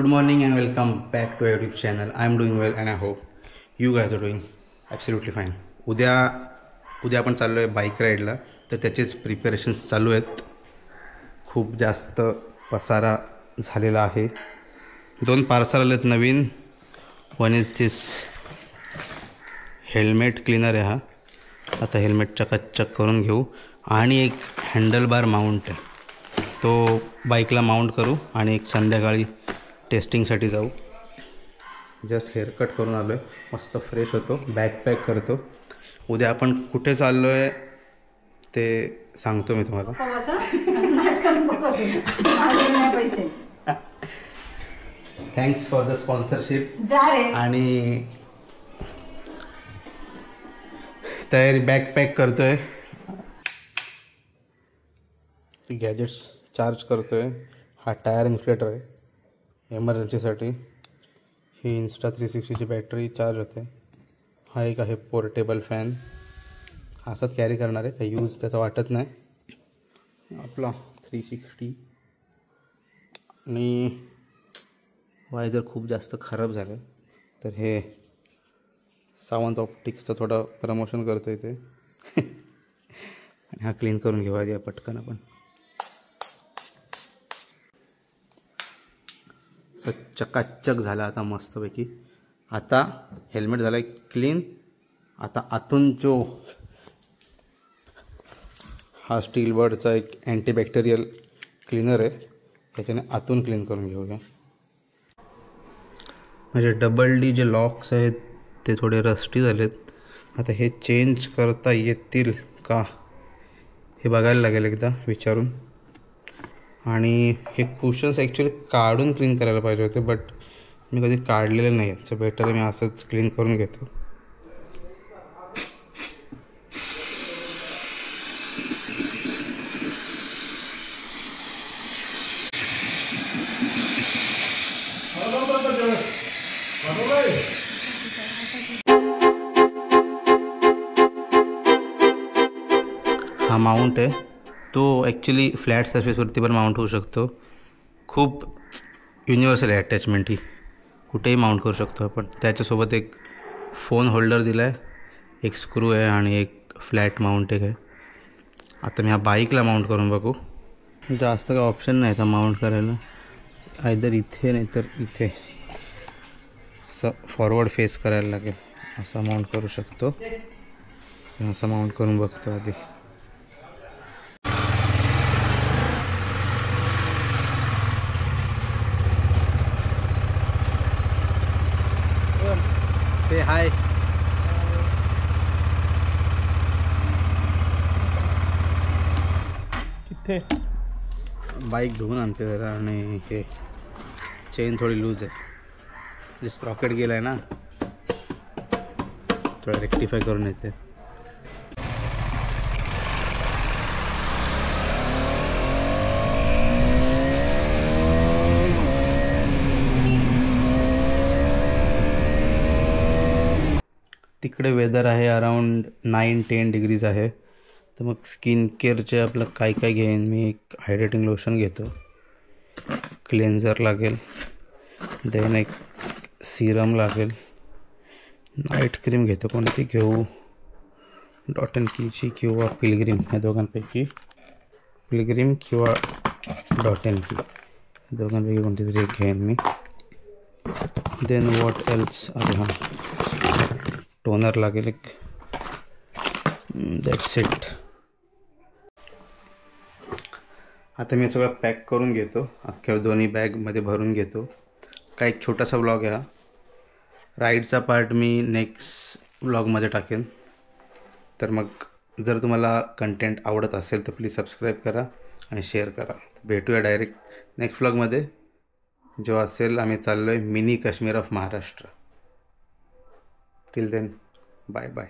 Good morning and welcome back to our YouTube channel. I'm doing well and I hope you guys are doing absolutely fine. उद्या आपण चाललो आहे bike राईडला, तर त्याचेच preparations चालू आहेत. खूप जास्त पसारा झालेला आहे. 2 पार्सल आलेत नवीन. One is this helmet cleaner आहे. हा आता हेल्मेट चकाचक करून घेऊ. आणि एक हँडल बार माउंट आहे, तो बाईकला माउंट करू आणि एक संध्याकाळी टेस्टिंगसाठी जाऊ. जस्ट हेअरकट करून आलो आहे, मस्त फ्रेश होतो, बॅग पॅक करतो. उद्या आपण कुठे चाललो आहे ते सांगतो मी तुम्हाला. Thanks for the sponsorship. आणि तयारी बॅग पॅक करतो आहे, गॅजेट्स चार्ज करतो आहे. हा टायर इन्फ्लेटर आहे एमर्जन्सीसाठी. ही इन्स्टा 360ची बॅटरी चार्ज होते. हा एक आहे पोर्टेबल फॅन, असाच कॅरी करणार आहे, काही यूज त्याचा वाटत नाही. आपला 360. आणि वायझर खूप जास्त खराब झालं, तर हे सावंत ऑप्टिक्सचं थोडं प्रमोशन करतो इथे. आणि हा क्लीन करून घेऊ आधी पटकन आपण. चकाचक झाला आता मस्तपैकी. आता हेल्मेट झालं आहे क्लीन. आता आतून जो हा स्टील बर्डचा एक अँटीबॅक्टेरियल क्लीनर आहे, त्याच्याने आतून क्लीन करून घेऊया. म्हणजे डबल डी जे लॉक्स आहेत ते थोडे रस्टी झालेत. आता हे चेंज करता येतील का हे बघायला लागेल एकदा विचारून. आणि हे कुशन्स ॲक्च्युली काढून क्लीन करायला पाहिजे होते, बट मी कधी काढलेलं नाही आहे, सो बेटर मी असंच क्लीन करून घेतो. हा माउंट आहे, तो ॲक्च्युली फ्लॅट सर्फेसवरती पण माउंट होऊ शकतो. खूप युनिव्हर्सल आहे अटॅचमेंट, ही कुठेही माउंट करू शकतो आपण. त्याच्यासोबत एक फोन होल्डर दिला आहे, एक स्क्रू आहे आणि एक फ्लॅट माउंट एक आहे. आता मी ह्या बाईकला माउंट करून बघू. जास्त काही ऑप्शन नाही आता माउंट करायला, आयदर इथे नाही तर इथे असं फॉरवर्ड फेस करायला लागेल. असा माउंट करू शकतो, असं माउंट करून बघतो आधी. से हाय. किथे बाईक धुवून आणते जरा. आणि हे चेन थोडी लूज आहे, जे स्प्रॉकेट गेला आहे ना, थोडा रेक्टिफाय करून येते. तिकडे वेदर आहे अराउंड 9-10 डिग्रीज आहे. तर मग स्किन केअरचे आपलं काय काय घेईन मी. एक हायड्रेटिंग लोशन घेतो, क्लेन्झर लागेल, देन एक सिरम लागेल, नाईट क्रीम घेतो. कोणती घेऊ, डॉट अँड कीची किंवा पिलग्रीम, या दोघांपैकी. पिलग्रीम किंवा डॉट अँड की, दोघांपैकी कोणती तरी एक घेईन मी. देन वॉट एल्स, अरे हां टोनर लागेल एक. That's it. आता मी सगळं पॅक करून घेतो, अख्ख्या दोन्ही बॅगमध्ये भरून घेतो. का एक छोटासा व्लॉग आहे हा. राईडचा पार्ट मी नेक्स्ट व्लॉगमध्ये टाकेन. तर मग जर तुम्हाला कंटेंट आवडत असेल तर प्लीज सबस्क्राईब करा आणि शेअर करा. भेटूया डायरेक्ट नेक्स्ट व्लॉगमध्ये, जो असेल आम्ही चाललो आहे mini Kashmir of Maharashtra. Till then, bye bye.